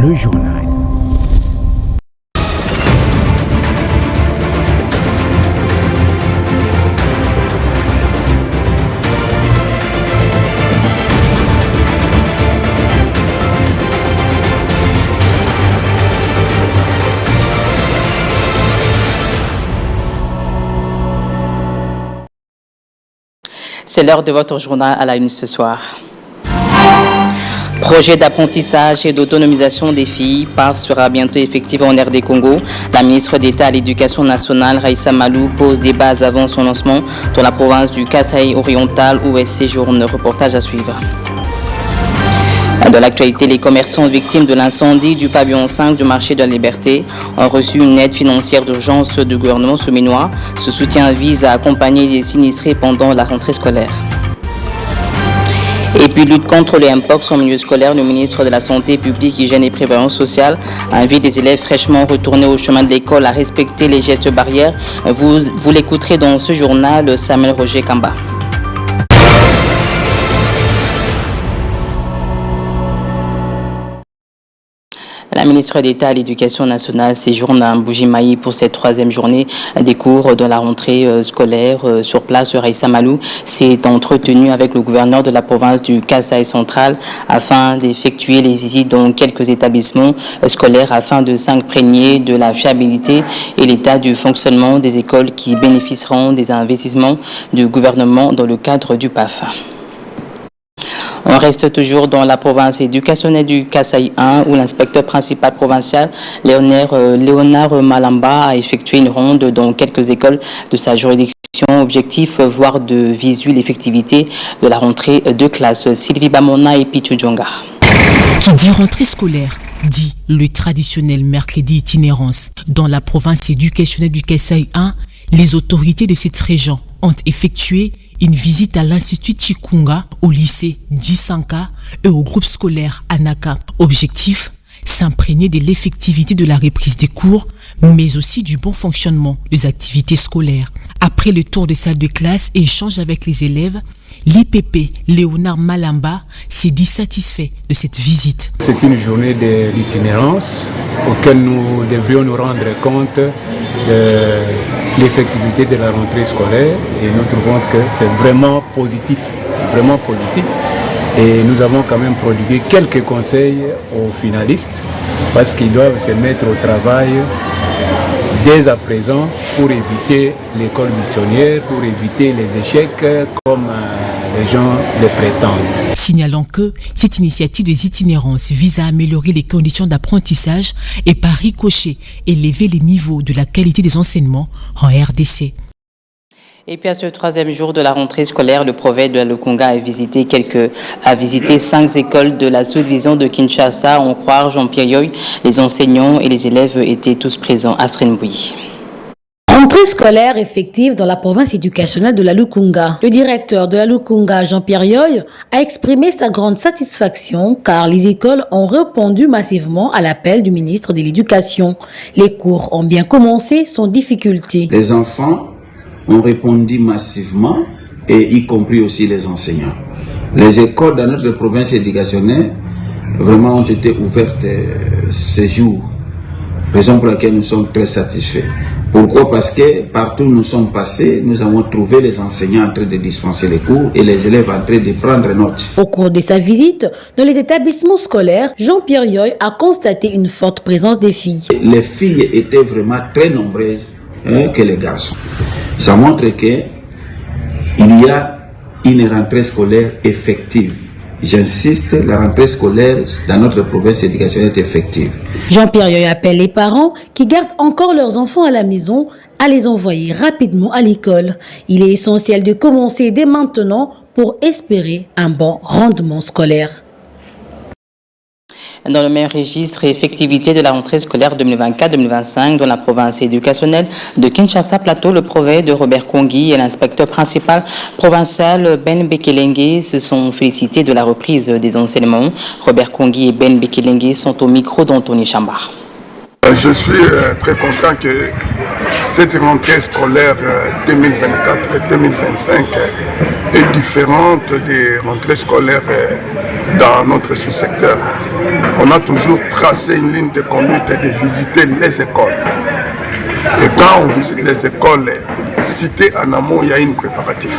le journal. C'est l'heure de votre journal à la une ce soir. Projet d'apprentissage et d'autonomisation des filles, PAF, sera bientôt effectif en RD Congo. La ministre d'État à l'Éducation nationale, Raissa Malou, pose des bases avant son lancement dans la province du Kasaï oriental où elle séjourne. Reportage à suivre. Dans l'actualité, les commerçants victimes de l'incendie du pavillon 5 du marché de la Liberté ont reçu une aide financière d'urgence du gouvernement souminois. Ce soutien vise à accompagner les sinistrés pendant la rentrée scolaire. Et puis, lutte contre les mpox en milieu scolaire, le ministre de la Santé publique, Hygiène et Prévoyance sociale invite les élèves fraîchement retournés au chemin de l'école à respecter les gestes barrières. Vous l'écouterez dans ce journal, Samuel Roger Kamba. La ministre d'État à l'Éducation nationale séjourne à Mbuji-Mayi pour cette troisième journée des cours de la rentrée scolaire. Sur place, Raissa Malou s'est entretenue avec le gouverneur de la province du Kasaï central afin d'effectuer les visites dans quelques établissements scolaires afin de s'imprégner de la fiabilité et l'état du fonctionnement des écoles qui bénéficieront des investissements du gouvernement dans le cadre du PAF. On reste toujours dans la province éducationnelle du Kasaï 1 où l'inspecteur principal provincial Léonard Malamba a effectué une ronde dans quelques écoles de sa juridiction. Objectif, voir de visu l'effectivité de la rentrée de classe. Sylvie Bamona et Pichu Djonga. Qui dit rentrée scolaire dit le traditionnel mercredi itinérance. Dans la province éducationnelle du Kasaï 1, les autorités de cette région ont effectué une visite à l'Institut Chikunga, au lycée Djisanka et au groupe scolaire Anaka. Objectif, s'imprégner de l'effectivité de la reprise des cours, mais aussi du bon fonctionnement des activités scolaires. Après le tour de salle de classe et échange avec les élèves, l'IPP Léonard Malamba s'est dit satisfait de cette visite. C'est une journée d'itinérance auquel nous devrions nous rendre compte de l'effectivité de la rentrée scolaire et nous trouvons que c'est vraiment positif. Et nous avons quand même prodigué quelques conseils aux finalistes parce qu'ils doivent se mettre au travail dès à présent pour éviter l'école missionnaire, pour éviter les échecs comme les gens le prétendent. Signalant que cette initiative des itinérances vise à améliorer les conditions d'apprentissage et par ricochet élever les niveaux de la qualité des enseignements en RDC. Et puis à ce troisième jour de la rentrée scolaire, le prophète de la Lukunga a visité 5 écoles de la sous-division de Kinshasa. On croit Jean-Pierre Yoy, les enseignants et les élèves étaient tous présents à Strenbouy. Rentrée scolaire effective dans la province éducationnelle de la Lukunga. Le directeur de la Lukunga, Jean-Pierre Yoy, a exprimé sa grande satisfaction car les écoles ont répondu massivement à l'appel du ministre de l'Éducation. Les cours ont bien commencé sans difficulté. Les enfants ont répondu massivement et y compris aussi les enseignants. Les écoles dans notre province éducationnelle vraiment ont été ouvertes ces jours, raison pour laquelle nous sommes très satisfaits. Pourquoi? Parce que partout où nous sommes passés, nous avons trouvé les enseignants en train de dispenser les cours et les élèves en train de prendre note. Au cours de sa visite dans les établissements scolaires, Jean-Pierre Yoy a constaté une forte présence des filles. Les filles étaient vraiment très nombreuses que les garçons. Ça montre qu'il y a une rentrée scolaire effective. J'insiste, la rentrée scolaire dans notre province éducationnelle est effective. Jean-Pierre Yoy appelle les parents qui gardent encore leurs enfants à la maison à les envoyer rapidement à l'école. Il est essentiel de commencer dès maintenant pour espérer un bon rendement scolaire. Dans le même registre, effectivité de la rentrée scolaire 2024-2025 dans la province éducationnelle de Kinshasa-Plateau, le prophète de Robert Kongui et l'inspecteur principal provincial Ben Bekelenge se sont félicités de la reprise des enseignements. Robert Kongui et Ben Bekelenge sont au micro d'Anthony Chamba. Je suis très content que cette rentrée scolaire 2024-2025 est différente des rentrées scolaires dans notre sous-secteur, on a toujours tracé une ligne de conduite de visiter les écoles. Et quand on visite les écoles citées en amont, il y a une préparatif.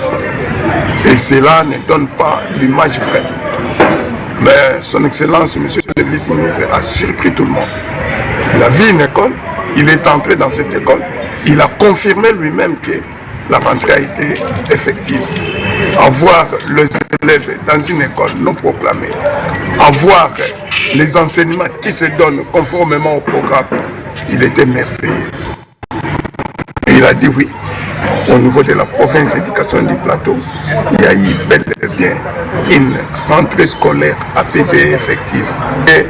Et cela ne donne pas l'image vraie. Mais son Excellence, Monsieur le vice-ministre, a surpris tout le monde. Il a vu une école, il est entré dans cette école, il a confirmé lui-même que la rentrée a été effective. Avoir les élèves dans une école non proclamée, avoir les enseignements qui se donnent conformément au programme, il était merveilleux. Et il a dit oui. Au niveau de la province d'éducation du plateau, il y a eu bel et bien une rentrée scolaire apaisée et effective. Et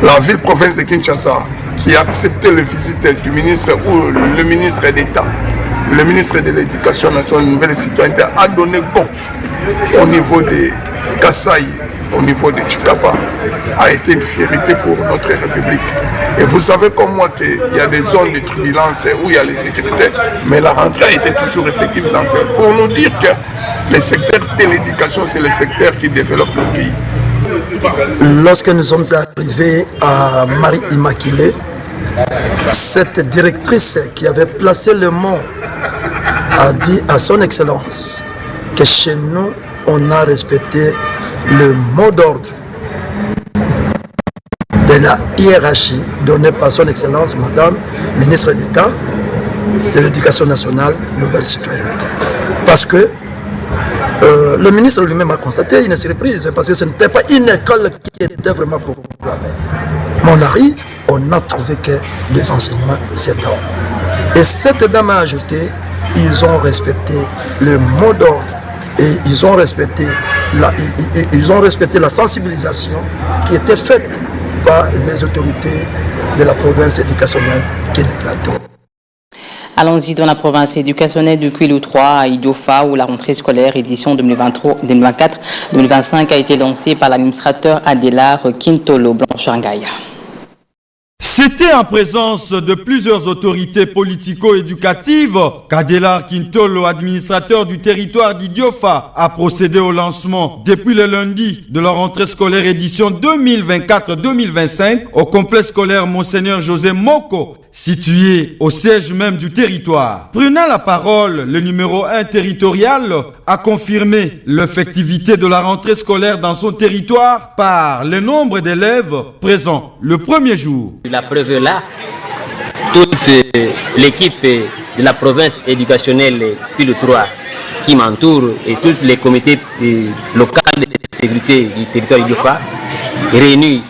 la ville-province de Kinshasa, qui a accepté le visite du ministre ou le ministre d'État, le ministre de l'Éducation nationale et de la nouvelle citoyenneté, a donné bon au niveau de Kasaï, au niveau de Chikapa, a été une fierté pour notre République. Et vous savez comme moi qu'il y a des zones de turbulence où il y a les sécurités, mais la rentrée a été toujours effective dans ce. Pour nous dire que le secteur de l'éducation, c'est le secteur qui développe le pays. Lorsque nous sommes arrivés à Marie-Immaculée, cette directrice qui avait placé le mot a dit à son Excellence que chez nous, on a respecté le mot d'ordre de la hiérarchie donnée par son Excellence, Madame Ministre d'État de l'Éducation nationale, nouvelle citoyenneté. Parce que le ministre lui-même a constaté une surprise, parce que ce n'était pas une école qui était vraiment proclamée. Mais on arrive, on a trouvé que les enseignements s'étendent. Et cette dame a ajouté, ils ont respecté le mot d'ordre et ils ont respecté la sensibilisation qui était faite par les autorités de la province éducationnelle qui est le plateau. Allons-y dans la province éducationnelle du Kwilu 3 à Idiofa où la rentrée scolaire édition 2024-2025 a été lancée par l'administrateur Adélar Kintolo Blanchangaya. C'était en présence de plusieurs autorités politico-éducatives qu'Adélar Kintolo, administrateur du territoire d'Idiofa, a procédé au lancement depuis le lundi de la rentrée scolaire édition 2024-2025 au complexe scolaire Monseigneur José Moko, situé au siège même du territoire. Prenant la parole, le numéro 1 territorial a confirmé l'effectivité de la rentrée scolaire dans son territoire par le nombre d'élèves présents le premier jour. La preuve est là, toute l'équipe de la province éducationnelle Kwilu 3 qui m'entoure et tous les comités locaux de sécurité du territoire d'Idiofa réunis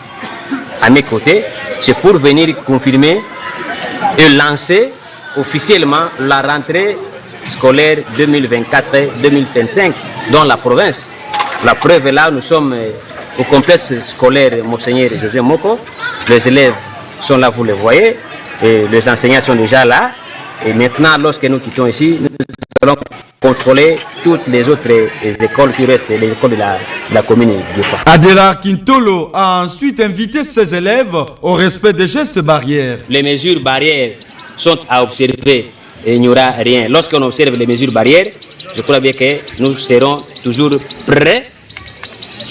à mes côtés, c'est pour venir confirmer et lancer officiellement la rentrée scolaire 2024-2025 dans la province. La preuve est là, nous sommes au complexe scolaire Monseigneur José Moko. Les élèves sont là, vous les voyez, et les enseignants sont déjà là. Et maintenant, lorsque nous quittons ici, nous allons contrôler toutes les autres écoles qui restent, les écoles de la commune d'Idiofa. Adélar Kintolo a ensuite invité ses élèves au respect des gestes barrières. Les mesures barrières sont à observer et il n'y aura rien. Lorsqu'on observe les mesures barrières, je crois bien que nous serons toujours prêts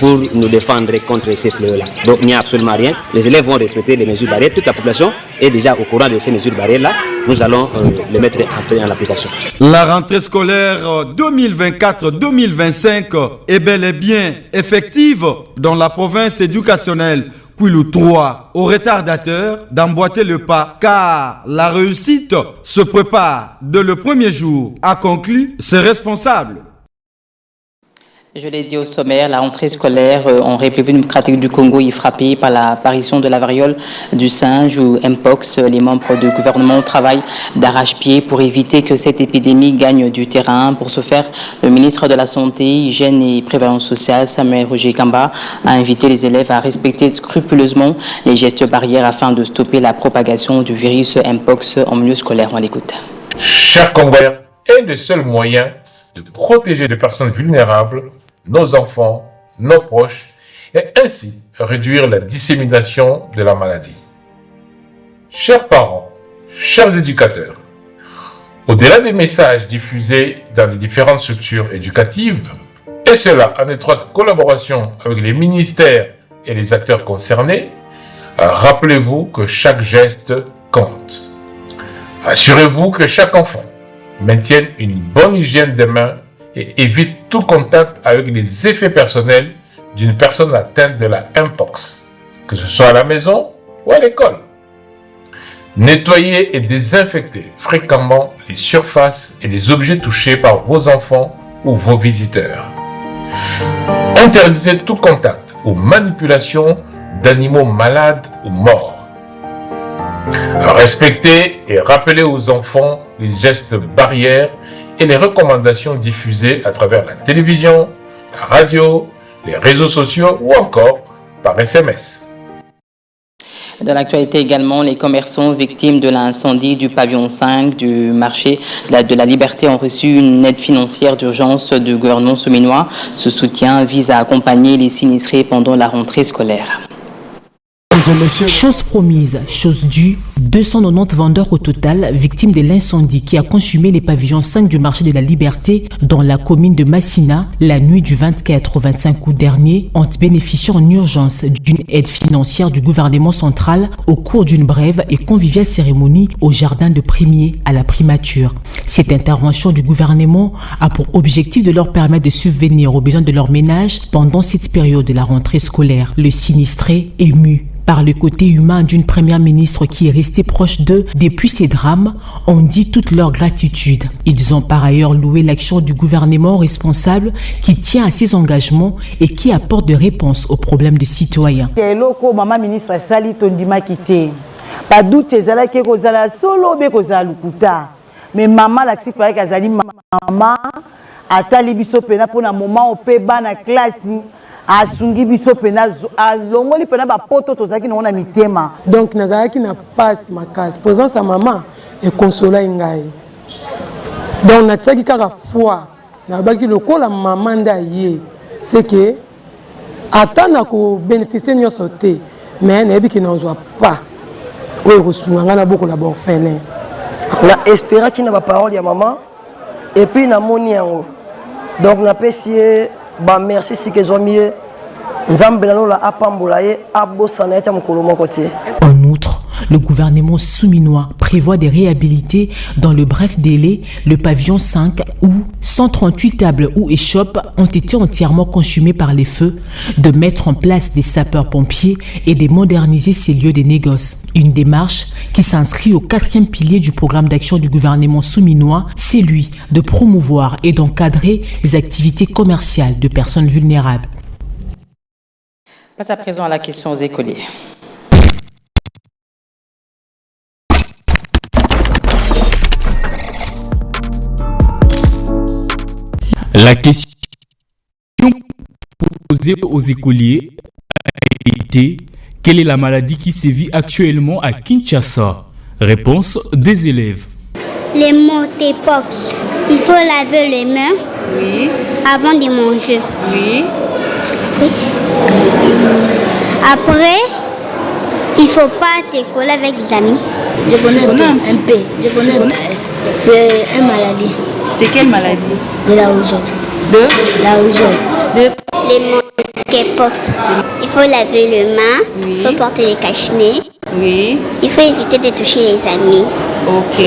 pour nous défendre contre ces fléaux-là. Donc il n'y a absolument rien. Les élèves vont respecter les mesures barrières. Toute la population est déjà au courant de ces mesures barrières-là. Nous allons les mettre en application. La rentrée scolaire 2024-2025 est bel et bien effective dans la province éducationnelle Kwilu 3 aux retardateurs d'emboîter le pas car la réussite se prépare dès le premier jour, a conclu ses responsables. Je l'ai dit au sommaire, la rentrée scolaire en République démocratique du Congo est frappée par l'apparition de la variole du singe ou Mpox. Les membres du gouvernement travaillent d'arrache-pied pour éviter que cette épidémie gagne du terrain. Pour ce faire, le ministre de la Santé, Hygiène et Prévoyance sociale, Samuel Roger Kamba, a invité les élèves à respecter scrupuleusement les gestes barrières afin de stopper la propagation du virus Mpox en milieu scolaire. On l'écoute. Chers Congolais, un des seuls moyens de protéger les personnes vulnérables, nos enfants, nos proches, et ainsi réduire la dissémination de la maladie. Chers parents, chers éducateurs, au-delà des messages diffusés dans les différentes structures éducatives, Et cela en étroite collaboration avec les ministères et les acteurs concernés. Rappelez-vous que chaque geste compte. Assurez-vous que chaque enfant maintienne une bonne hygiène des mains et évite tout contact avec les effets personnels d'une personne atteinte de la Mpox, que ce soit à la maison ou à l'école. Nettoyez et désinfectez fréquemment les surfaces et les objets touchés par vos enfants ou vos visiteurs. Interdisez tout contact ou manipulation d'animaux malades ou morts. Respectez et rappelez aux enfants les gestes barrières et les recommandations diffusées à travers la télévision, la radio, les réseaux sociaux ou encore par SMS. Dans l'actualité également, les commerçants victimes de l'incendie du pavillon 5 du marché de la Liberté ont reçu une aide financière d'urgence du gouvernement souminois. Ce soutien vise à accompagner les sinistrés pendant la rentrée scolaire. Chose promise, chose due, 290 vendeurs au total victimes de l'incendie qui a consumé les pavillons 5 du marché de la Liberté dans la commune de Massina la nuit du 24 au 25 août dernier ont bénéficié en urgence d'une aide financière du gouvernement central au cours d'une brève et conviviale cérémonie au jardin de Primier à la primature. Cette intervention du gouvernement a pour objectif de leur permettre de subvenir aux besoins de leur ménage pendant cette période de la rentrée scolaire. Le sinistré ému par le côté humain d'une première ministre qui est restée proche d'eux depuis ces drames, ont dit toute leur gratitude. Ils ont par ailleurs loué l'action du gouvernement responsable qui tient à ses engagements et qui apporte des réponses aux problèmes des citoyens. Maman ministre Sali Tondima Kité, pas doute ezala ke kozala solo be kozala lukuta, mais maman l'axi fallait qu'azali maman atali biso pena pour un moment au peba na classe. Asungi biso pena alongoli pena ba poto tozaki na ona mitema donc nazalaki na passe makasi présence ya maman et consola ngai donc na taki kaka foi na baki lokola maman nda ye c'est que atana ko bénéficier nyonso te mais na ebiki na ozwa pas oyo kosunga na boko la borfene na espéra ki na ba parole ya maman et puis na moni yango donc na pesier bah merci si que mieux. En outre, le gouvernement souminois prévoit de réhabiliter dans le bref délai le pavillon 5 où 138 tables ou échoppes ont été entièrement consumées par les feux, de mettre en place des sapeurs-pompiers et de moderniser ces lieux de négoce. Une démarche qui s'inscrit au 4e pilier du programme d'action du gouvernement souminois, celui de promouvoir et d'encadrer les activités commerciales de personnes vulnérables. Passe à présent à la question aux écoliers. La question posée aux écoliers a été: quelle est la maladie qui sévit actuellement à Kinshasa? Réponse des élèves. Les monkeypox. Il faut laver les mains avant de manger. Oui. Après, il ne faut pas se coller avec les amis. Je connais un peu. C'est une maladie. C'est quelle maladie? De la rougeole. De la rougeole. Les monkeypox. Il faut laver les mains. Il faut porter les cache-nez. Oui. Il faut éviter de toucher les amis. Ok.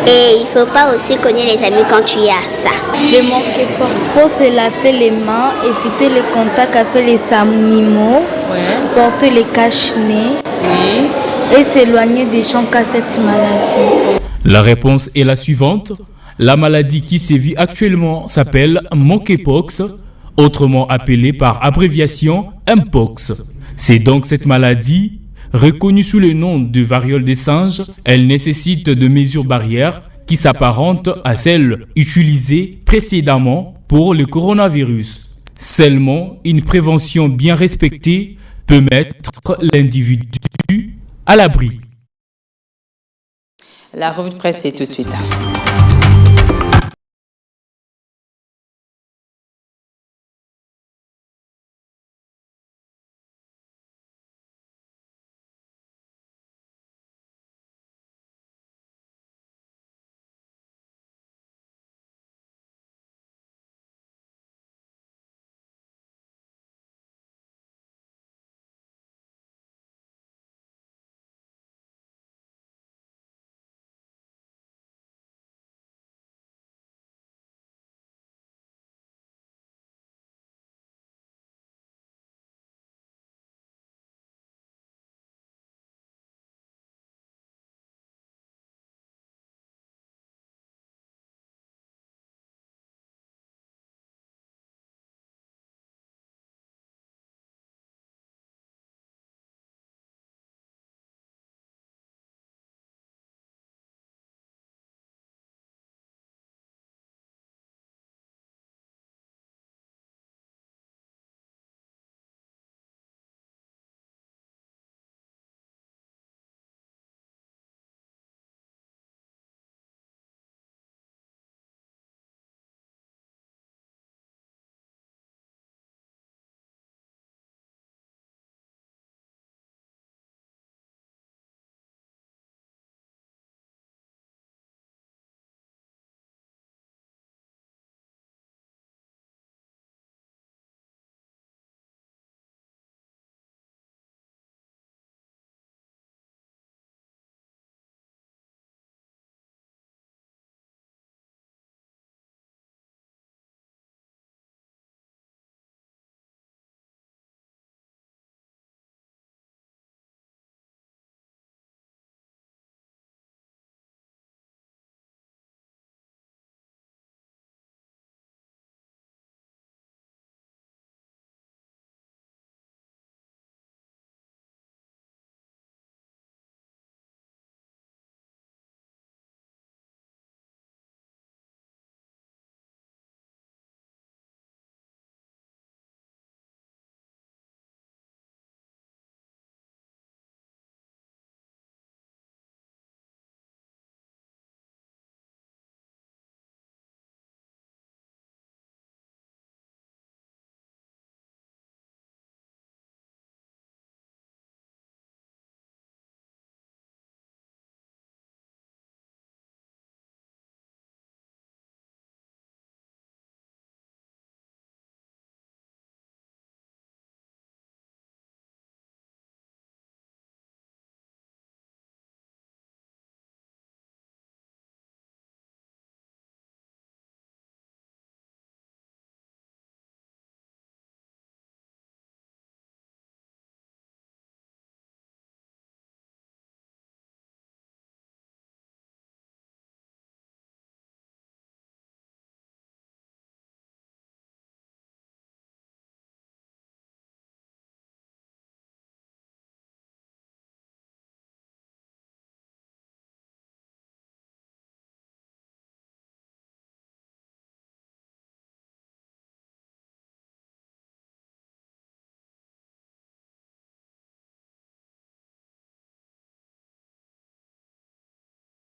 Et il ne faut pas aussi cogner les amis quand tu as ça. Ne manquez pas. Il faut se laver les mains, éviter les contacts avec les animaux, porter les cache-nez et s'éloigner des gens qui ont cette maladie. La réponse est la suivante. La maladie qui sévit actuellement s'appelle monkeypox, autrement appelée par abréviation Mpox. C'est donc cette maladie reconnue sous le nom de variole des singes. Elle nécessite de mesures barrières qui s'apparentent à celles utilisées précédemment pour le coronavirus. Seulement, une prévention bien respectée peut mettre l'individu à l'abri. La revue de presse est tout de suite.